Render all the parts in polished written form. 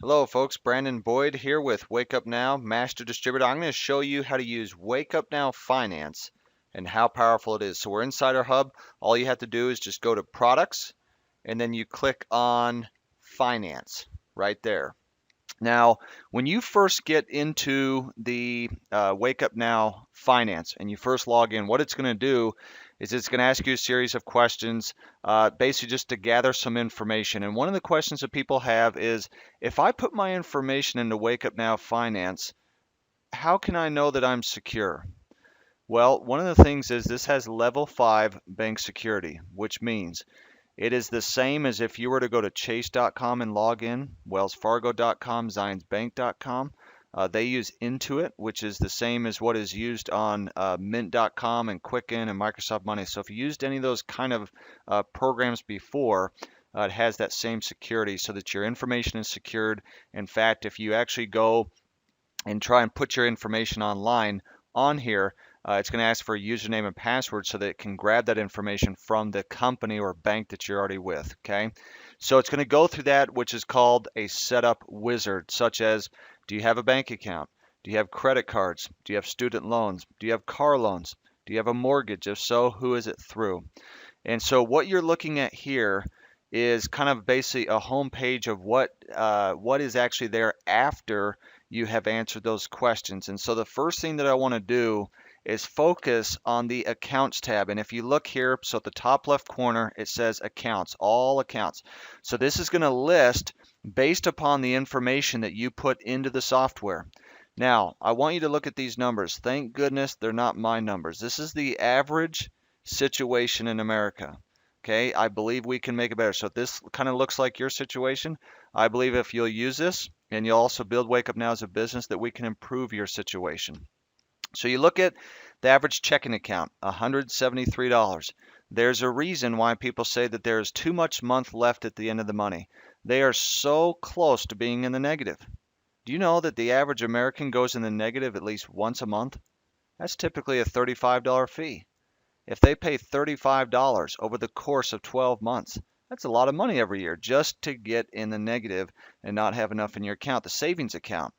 Hello folks, Brandon Boyd here with Wake Up Now Master Distributor. I'm going to show you how to use Wake Up Now Finance and how powerful it is. So we're inside our hub. All you have to do is just go to products and then you click on finance right there. Now, when you first get into the Wake Up Now Finance and you first log in, what it's going to do is it's going to ask you a series of questions, basically just to gather some information. And one of the questions that people have is, if I put my information into Wake Up Now Finance, how can I know that I'm secure? Well, one of the things is this has level 5 bank security, which means it is the same as if you were to go to chase.com and log in, wellsfargo.com, zionsbank.com. They use Intuit, which is the same as what is used on mint.com and Quicken and Microsoft Money. So if you used any of those kind of programs before, it has that same security so that your information is secured. In fact, if you actually go and try and put your information online on here, it's going to ask for a username and password so that it can grab that information from the company or bank that you're already with. Okay, so it's going to go through that, which is called a setup wizard, such as, do you have a bank account? Do you have credit cards? Do you have student loans? Do you have car loans? Do you have a mortgage? If so, who is it through? And so what you're looking at here is kind of basically a home page of what is actually there after you have answered those questions. And so the first thing that I want to do is focus on the accounts tab. And if you look here, so at the top left corner, it says accounts, all accounts. So this is going to list based upon the information that you put into the software. Now, I want you to look at these numbers. Thank goodness they're not my numbers. This is the average situation in America. Okay, I believe we can make it better. So if this kind of looks like your situation, I believe if you'll use this and you'll also build Wake Up Now as a business, that we can improve your situation. So you look at the average checking account, $173. There's a reason why people say that there is too much month left at the end of the money. They are so close to being in the negative. Do you know that the average American goes in the negative at least once a month? That's typically a $35 fee. If they pay $35 over the course of 12 months, that's a lot of money every year just to get in the negative and not have enough in your account. The savings account,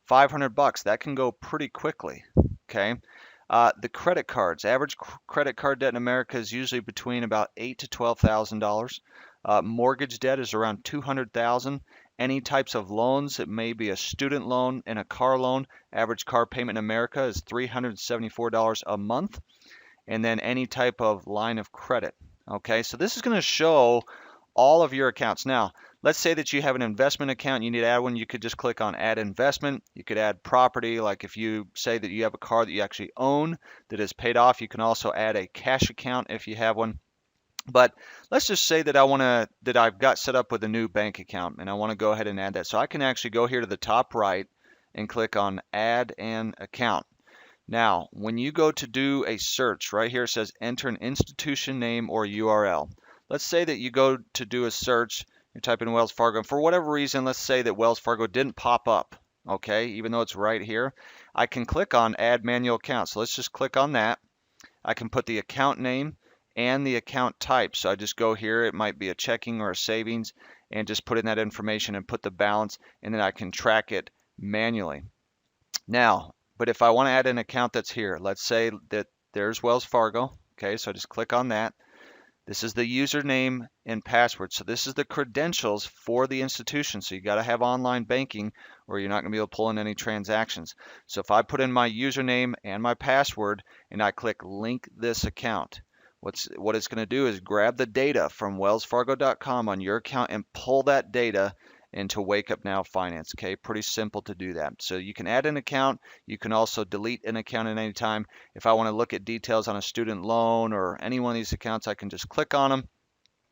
500 bucks, that can go pretty quickly. Okay. The credit cards, average credit card debt in America is usually between about $8,000 to $12,000. Mortgage debt is around 200,000. Any types of loans, it may be a student loan and a car loan. Average car payment in America is $374 a month. And then any type of line of credit. Okay, so this is going to show all of your accounts. Now, let's say that you have an investment account, you need to add one, you could just click on add investment. You could add property, like if you say that you have a car that you actually own that is paid off, you can also add a cash account if you have one. But let's just say that I've got set up with a new bank account and I want to go ahead and add that. So I can actually go here to the top right and click on add an account. Now, when you go to do a search, right here it says enter an institution name or URL. Let's say that you go to do a search, you type in Wells Fargo, and for whatever reason, let's say that Wells Fargo didn't pop up, okay, even though it's right here. I can click on add manual account. So let's just click on that. I can put the account name and the account type. So I just go here, it might be a checking or a savings, and just put in that information and put the balance, and then I can track it manually. Now, but if I want to add an account that's here, let's say that there's Wells Fargo. Okay, so I just click on that. This is the username and password. So this is the credentials for the institution. So you got to have online banking or you're not going to be able to pull in any transactions. So if I put in my username and my password and I click link this account, what it's going to do is grab the data from wellsfargo.com on your account and pull that data into Wake Up Now Finance. Okay, pretty simple to do that. So you can add an account. You can also delete an account at any time. If I want to look at details on a student loan or any one of these accounts, I can just click on them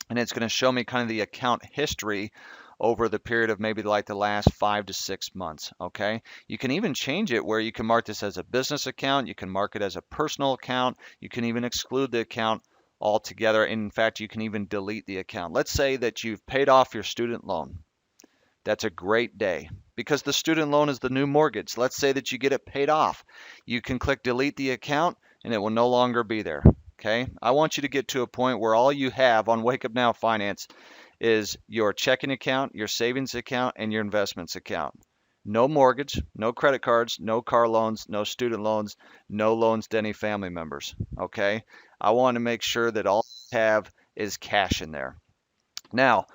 and it's going to show me kind of the account history over the period of maybe like the last 5 to 6 months. Okay, you can even change it where you can mark this as a business account, you can mark it as a personal account, you can even exclude the account altogether. In fact, you can even delete the account. Let's say that you've paid off your student loan. That's a great day because the student loan is the new mortgage. Let's say that you get it paid off. You can click delete the account and it will no longer be there. Okay, I want you to get to a point where all you have on Wake Up Now Finance is your checking account, your savings account, and your investments account. No mortgage, no credit cards, no car loans, no student loans, no loans to any family members. Okay? I want to make sure that all I have is cash in there. Now,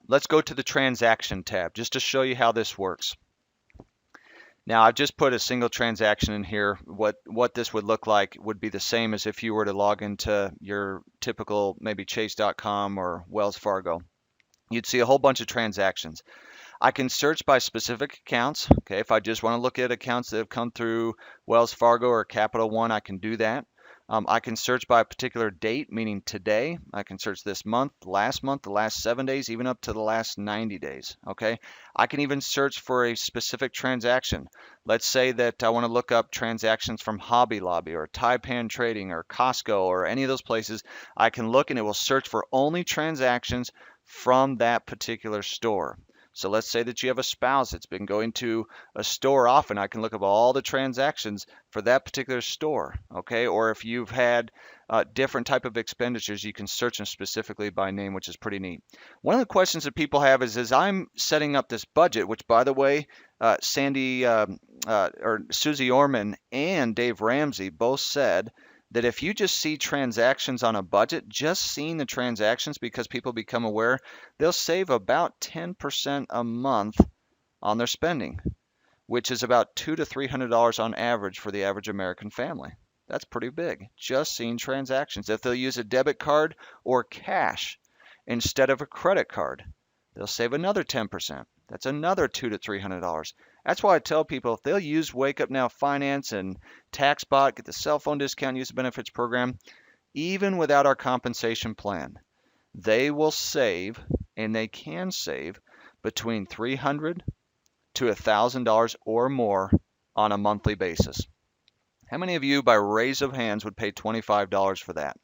let's go to the transaction tab just to show you how this works. Now, I've just put a single transaction in here. What this would look like would be the same as if you were to log into your typical maybe Chase.com or Wells Fargo. You'd see a whole bunch of transactions. I can search by specific accounts. Okay, if I just want to look at accounts that have come through Wells Fargo or Capital One, I can do that. I can search by a particular date, meaning today. I can search this month, the last 7 days, even up to the last 90 days. Okay. I can even search for a specific transaction. Let's say that I want to look up transactions from Hobby Lobby or Taipan Trading or Costco or any of those places. I can look and it will search for only transactions from that particular store. So let's say that you have a spouse that's been going to a store often. I can look up all the transactions for that particular store, okay? Or if you've had different type of expenditures, you can search them specifically by name, which is pretty neat. One of the questions that people have is, as I'm setting up this budget, which by the way, Susie Orman and Dave Ramsey both said that if you just see transactions on a budget, just seeing the transactions because people become aware, they'll save about 10% a month on their spending, which is about $200 to $300 on average for the average American family. That's pretty big, just seeing transactions. If they'll use a debit card or cash instead of a credit card, they'll save another 10%. That's another $200 to $300. That's why I tell people if they'll use Wake Up Now Finance and TaxBot, get the cell phone discount, use the benefits program, even without our compensation plan, they will save, and they can save, between $300 to $1,000 or more on a monthly basis. How many of you, by raise of hands, would pay $25 for that?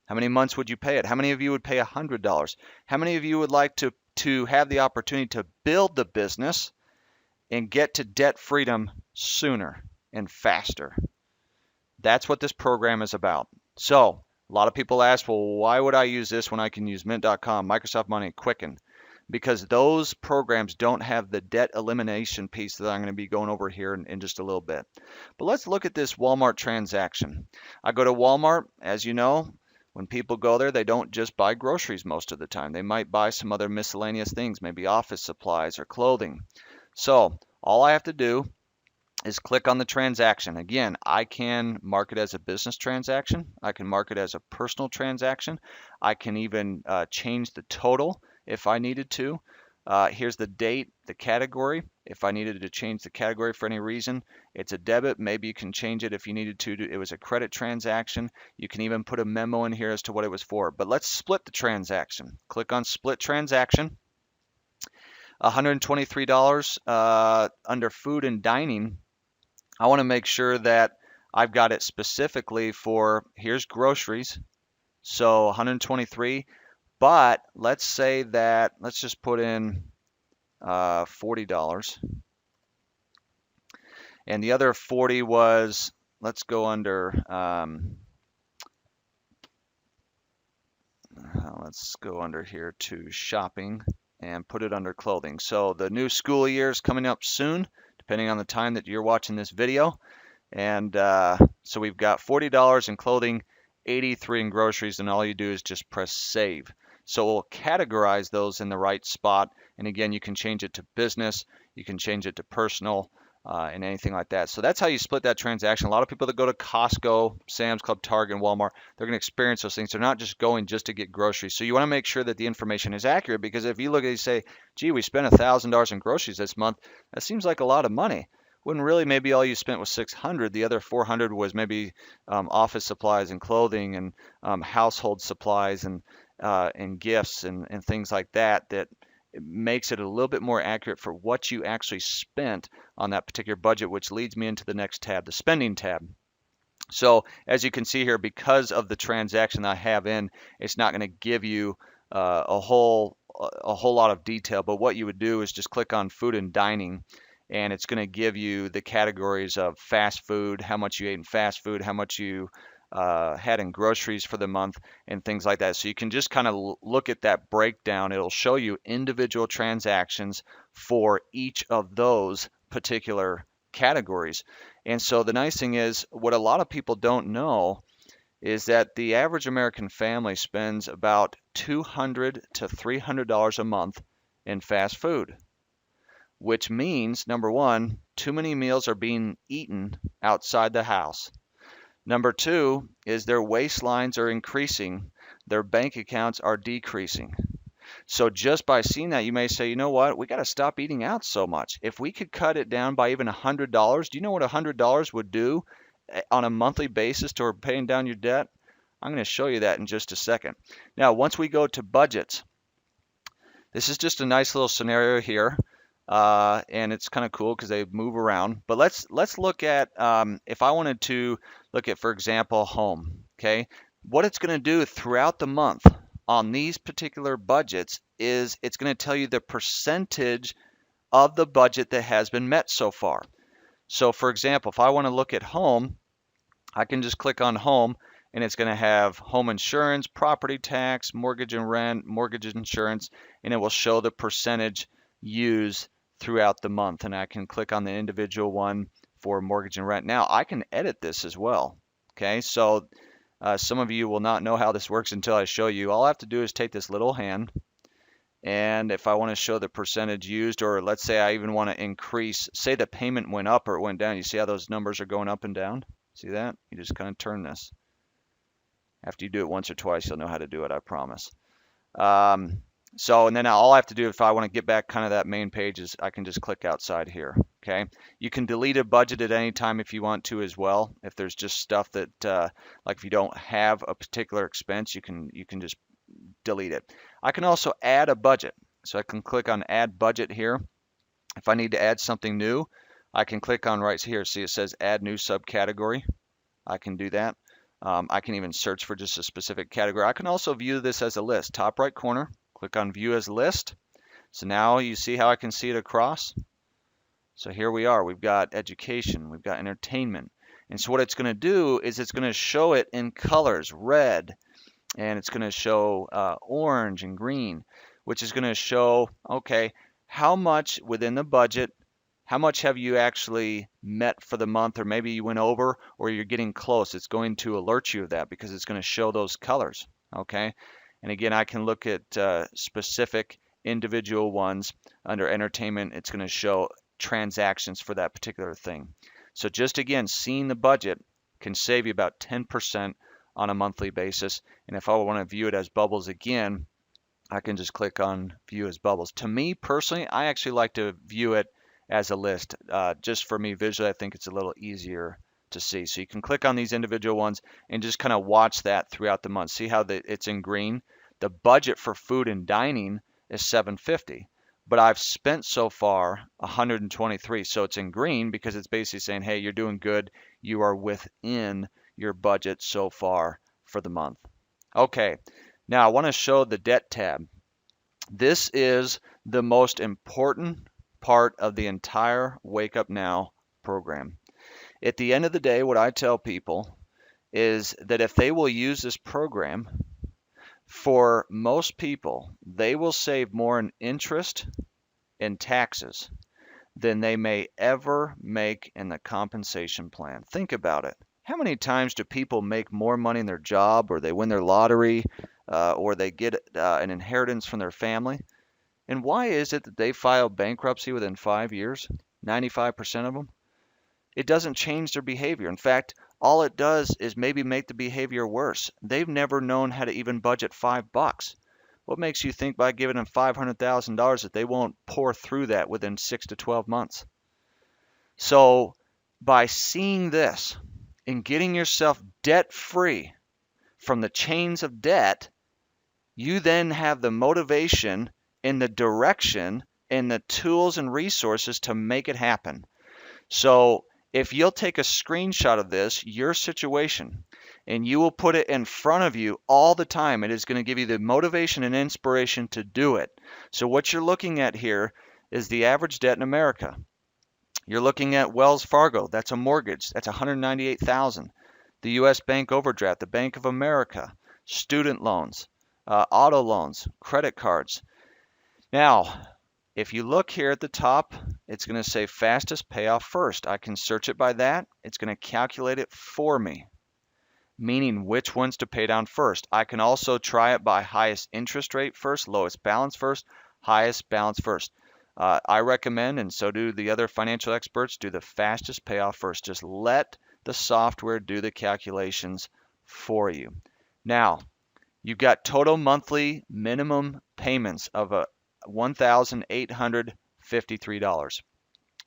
How many months would you pay it? How many of you would pay $100? How many of you would like to have the opportunity to build the business and get to debt freedom sooner and faster? That's what this program is about. So a lot of people ask, well, why would I use this when I can use Mint.com, Microsoft Money, Quicken? Because those programs don't have the debt elimination piece that I'm going to be going over here in just a little bit. But let's look at this Walmart transaction. I go to Walmart, as you know. When people go there, they don't just buy groceries most of the time. They might buy some other miscellaneous things, maybe office supplies or clothing. So all I have to do is click on the transaction. Again, I can mark it as a business transaction. I can mark it as a personal transaction. I can even change the total if I needed to. Here's the date, the category. If I needed to change the category for any reason, it's a debit. Maybe you can change it if you needed to. It was a credit transaction. You can even put a memo in here as to what it was for. But let's split the transaction. Click on split transaction. $123 under food and dining. I want to make sure that I've got it specifically for, here's groceries. So 123. But let's say that, let's just put in $40. And the other 40 was, let's go under, let's go under here to shopping and put it under clothing. So the new school year is coming up soon, depending on the time that you're watching this video. And so we've got $40 in clothing, 83 in groceries, and all you do is just press save. So we'll categorize those in the right spot. And again, you can change it to business, you can change it to personal, and anything like that. So that's how you split that transaction. A lot of people that go to Costco, Sam's Club, Target, and Walmart, they're going to experience those things. They're not just going just to get groceries. So you want to make sure that the information is accurate, because if you look at it and say, gee, we spent $1,000 in groceries this month, that seems like a lot of money. When really maybe all you spent was $600. The other $400 was maybe office supplies and clothing and household supplies and gifts and things like that, that makes it a little bit more accurate for what you actually spent on that particular budget, which leads me into the next tab, the spending tab. So as you can see here, because of the transaction that I have in, it's not going to give you a whole lot of detail, but what you would do is just click on food and dining, and it's going to give you the categories of fast food, how much you ate in fast food, how much you had in groceries for the month and things like that. So you can just kind of look at that breakdown. It'll show you individual transactions for each of those particular categories. And so the nice thing is, what a lot of people don't know is that the average American family spends about $200 to $300 a month in fast food, which means, number one, too many meals are being eaten outside the house. Number two is their waistlines are increasing, their bank accounts are decreasing. So just by seeing that, you may say, you know what, we got to stop eating out so much. If we could cut it down by even $100, do you know what $100 would do on a monthly basis toward paying down your debt? I'm going to show you that in just a second. Now, once we go to budgets, this is just a nice little scenario here, and it's kind of cool because they move around. But let's look at if I wanted to look at, for example, home. Okay, what it's going to do throughout the month on these particular budgets is it's going to tell you the percentage of the budget that has been met so far. So, for example, if I want to look at home, I can just click on home, and it's going to have home insurance, property tax, mortgage and rent, mortgage insurance, and it will show the percentage used throughout the month. And I can click on the individual one for mortgage and rent. Now I can edit this as well. Okay, so some of you will not know how this works until I show you. All I have to do is take this little hand, and if I want to show the percentage used, or let's say I even want to increase, say the payment went up or it went down. You see how those numbers are going up and down? See that? You just kind of turn this. After you do it once or twice, you'll know how to do it, I promise. And then all I have to do if I want to get back kind of that main page is I can just click outside here. Okay. You can delete a budget at any time if you want to as well. If there's just stuff that, like if you don't have a particular expense, you can just delete it. I can also add a budget. So I can click on Add Budget here. If I need to add something new, I can click on right here. See, it says Add New Subcategory. I can do that. I can even search for just a specific category. I can also view this as a list. Top right corner, click on View as List. So now you see how I can see it across. So here we are. We've got education. We've got entertainment. And so what it's going to do is it's going to show it in colors, red, and it's going to show orange and green, which is going to show, okay, how much within the budget, how much have you actually met for the month, or maybe you went over or you're getting close. It's going to alert you of that because it's going to show those colors, okay? And again, I can look at specific individual ones. Under entertainment, it's going to show transactions for that particular thing. So just again, seeing the budget can save you about 10% on a monthly basis. And if I want to view it as bubbles again, I can just click on View as Bubbles. To me personally, I actually like to view it as a list. Just for me visually, I think it's a little easier to see. So you can click on these individual ones and just kind of watch that throughout the month. See how it's in green? The budget for food and dining is $750, but I've spent so far $123. So it's in green because it's basically saying, hey, you're doing good. You are within your budget so far for the month. Okay, now I want to show the debt tab. This is the most important part of the entire Wake Up Now program. At the end of the day, what I tell people is that if they will use this program, for most people, they will save more in interest and taxes than they may ever make in the compensation plan. Think about it. How many times do people make more money in their job, or they win their lottery, or they get an inheritance from their family? And why is it that they file bankruptcy within 5 years? 95% of them? It doesn't change their behavior. In fact, all it does is maybe make the behavior worse. They've never known how to even budget $5. What makes you think by giving them $500,000 that they won't pour through that within 6 to 12 months? So by seeing this and getting yourself debt-free from the chains of debt, you then have the motivation and the direction and the tools and resources to make it happen. So if you'll take a screenshot of this, your situation, and you will put it in front of you all the time, it is going to give you the motivation and inspiration to do it. So what you're looking at here is the average debt in America. You're looking at Wells Fargo. That's a mortgage. That's $198,000. the U.S. Bank overdraft, the Bank of America, student loans, auto loans, credit cards. Now, if you look here at the top, it's going to say fastest payoff first. I can search it by that. It's going to calculate it for me, meaning which ones to pay down first. I can also try it by highest interest rate first, lowest balance first, highest balance first. I recommend, and so do the other financial experts, do the fastest payoff first. Just let the software do the calculations for you. Now, you've got total monthly minimum payments of $1,853.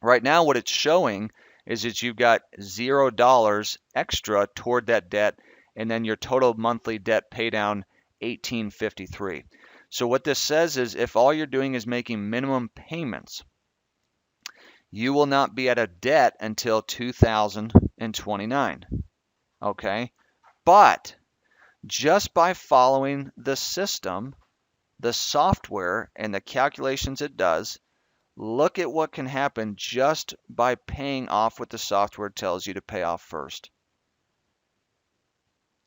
Right now, what it's showing is that you've got $0 extra toward that debt, and then your total monthly debt pay down $1,853. So what this says is if all you're doing is making minimum payments, you will not be at a debt until 2029. Okay? But just by following the system, the software, and the calculations it does, look at what can happen just by paying off what the software tells you to pay off first.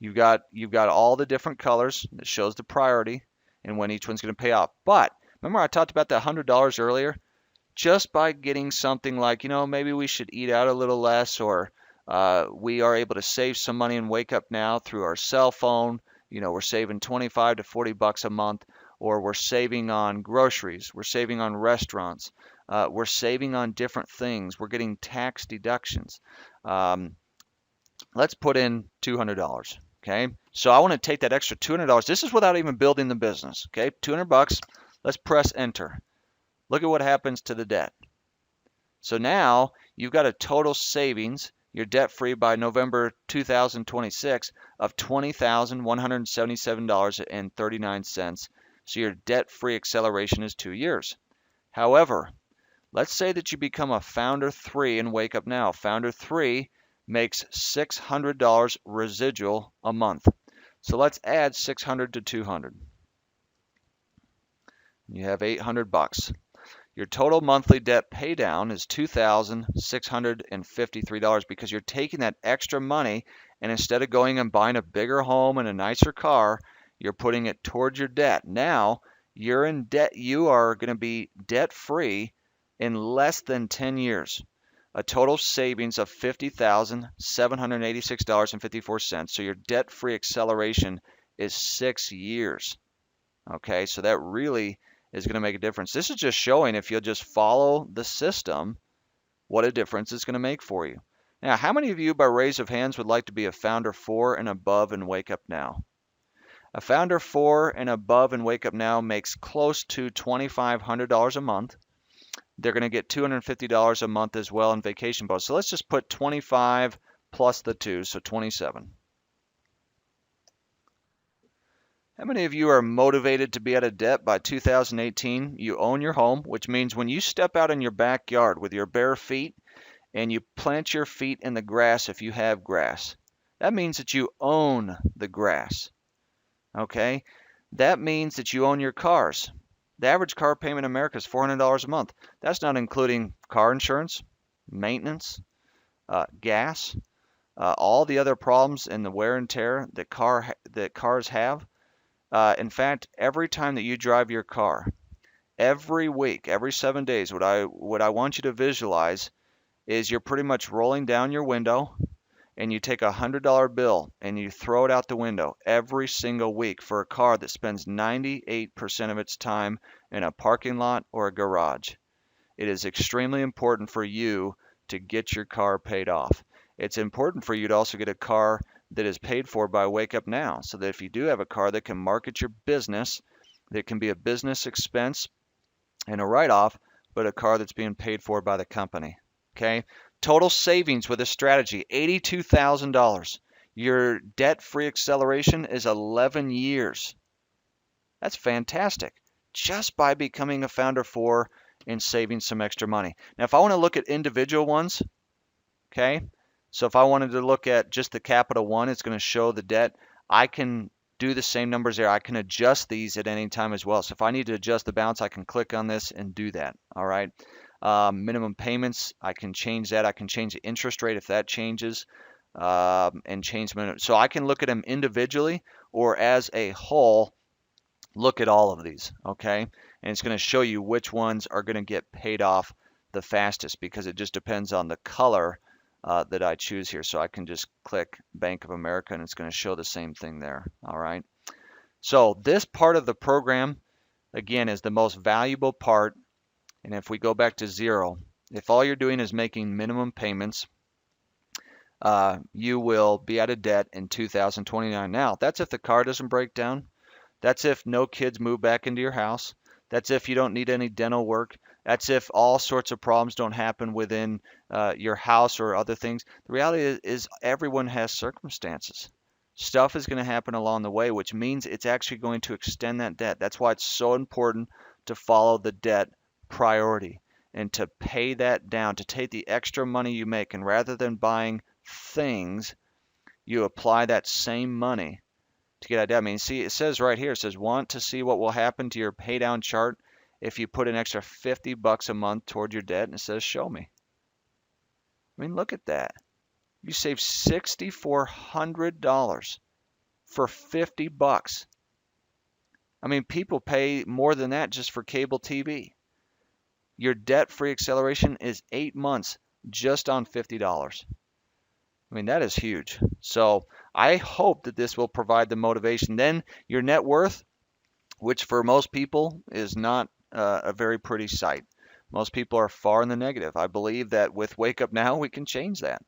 You've got all the different colors that shows the priority and when each one's going to pay off. But remember I talked about that $100 earlier? Just by getting something like, maybe we should eat out a little less, or we are able to save some money and wake up now through our cell phone. We're saving 25 to 40 bucks a month, or we're saving on groceries, we're saving on restaurants, we're saving on different things, we're getting tax deductions. Let's put in $200. Okay, so I want to take that extra $200. This is without even building the business. Okay, 200 bucks. Let's press enter. Look at what happens to the debt. So now you've got a total savings. You're debt free by November 2026 of $20,177.39. So your debt free acceleration is 2 years. However, let's say that you become a Founder 3 and Wake Up Now. Founder 3 makes $600 residual a month. So let's add 600 to 200. You have 800 bucks. Your total monthly debt pay down is $2,653 because you're taking that extra money, and instead of going and buying a bigger home and a nicer car, you're putting it towards your debt. Now you're in debt. You are going to be debt free in less than 10 years. A total savings of $50,786.54. So your debt-free acceleration is 6 years. Okay, so that really is going to make a difference. This is just showing, if you'll just follow the system, what a difference it's going to make for you. Now, how many of you, by raise of hands, would like to be a Founder 4 and above and Wake Up Now? A Founder 4 and above and Wake Up Now makes close to $2,500 a month. They're going to get $250 a month as well in vacation bonus. So let's just put 25 plus the 2, so 27. How many of you are motivated to be out of debt by 2018? You own your home, which means when you step out in your backyard with your bare feet and you plant your feet in the grass, if you have grass, that means that you own the grass. Okay? That means that you own your cars. The average car payment in America is $400 a month. That's not including car insurance, maintenance, gas, all the other problems and the wear and tear that cars have. In fact, every time that you drive your car, every week, every 7 days, what I want you to visualize is you're pretty much rolling down your window and you take a $100 bill and you throw it out the window every single week for a car that spends 98% of its time in a parking lot or a garage. It is extremely important for you to get your car paid off. It's important for you to also get a car that is paid for by Wake Up Now, so that if you do have a car that can market your business, that can be a business expense and a write-off, but a car that's being paid for by the company. Okay? Total savings with this strategy, $82,000. Your debt-free acceleration is 11 years. That's fantastic. Just by becoming a Founder 4 and saving some extra money. Now, if I want to look at individual ones, okay, so if I wanted to look at just the Capital One, it's going to show the debt. I can do the same numbers there. I can adjust these at any time as well. So if I need to adjust the balance, I can click on this and do that. All right. Minimum payments, I can change that. I can change the interest rate if that changes. and change them. So I can look at them individually or as a whole, look at all of these, okay? And it's going to show you which ones are going to get paid off the fastest because it just depends on the color that I choose here. So I can just click Bank of America and it's going to show the same thing there, all right? So this part of the program, again, is the most valuable part. And if we go back to zero, if all you're doing is making minimum payments, you will be out of debt in 2029. Now, that's if the car doesn't break down. That's if no kids move back into your house. That's if you don't need any dental work. That's if all sorts of problems don't happen within your house or other things. The reality is everyone has circumstances. Stuff is going to happen along the way, which means it's actually going to extend that debt. That's why it's so important to follow the debt priority and to pay that down, to take the extra money you make, and rather than buying things, you apply that same money to get out of debt. I mean, see, it says right here, it says, want to see what will happen to your pay down chart if you put an extra $50 a month toward your debt? And it says, show me. I mean, look at that. You save $6,400 for $50. I mean, people pay more than that just for cable TV. Your debt-free acceleration is 8 months just on $50. I mean, that is huge. So I hope that this will provide the motivation. Then your net worth, which for most people is not a very pretty sight. Most people are far in the negative. I believe that with Wake Up Now, we can change that.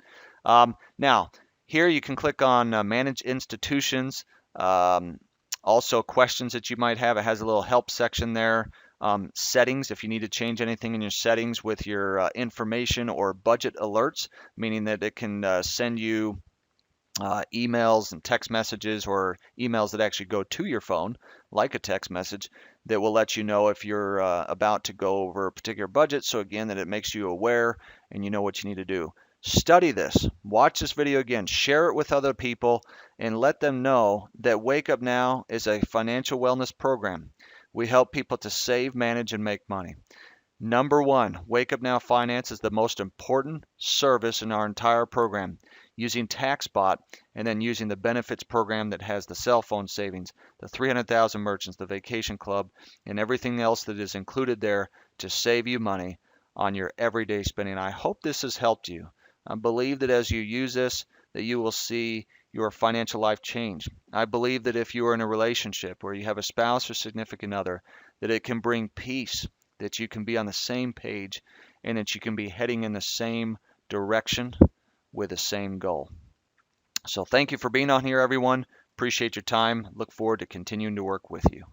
Now, here you can click on Manage Institutions. Also, questions that you might have. It has a little help section there. Settings, if you need to change anything in your settings with your information or budget alerts, meaning that it can send you emails and text messages or emails that actually go to your phone, like a text message, that will let you know if you're about to go over a particular budget. So again, that it makes you aware and you know what you need to do. Study this, watch this video again, share it with other people, and let them know that Wake Up Now is a financial wellness program. We help people to save, manage, and make money. Number one, Wake Up Now Finance is the most important service in our entire program. Using TaxBot and then using the benefits program that has the cell phone savings, the 300,000 merchants, the vacation club, and everything else that is included there to save you money on your everyday spending. I hope this has helped you. I believe that as you use this, that you will see your financial life change. I believe that if you are in a relationship where you have a spouse or significant other, that it can bring peace, that you can be on the same page, and that you can be heading in the same direction with the same goal. So thank you for being on here, everyone. Appreciate your time. Look forward to continuing to work with you.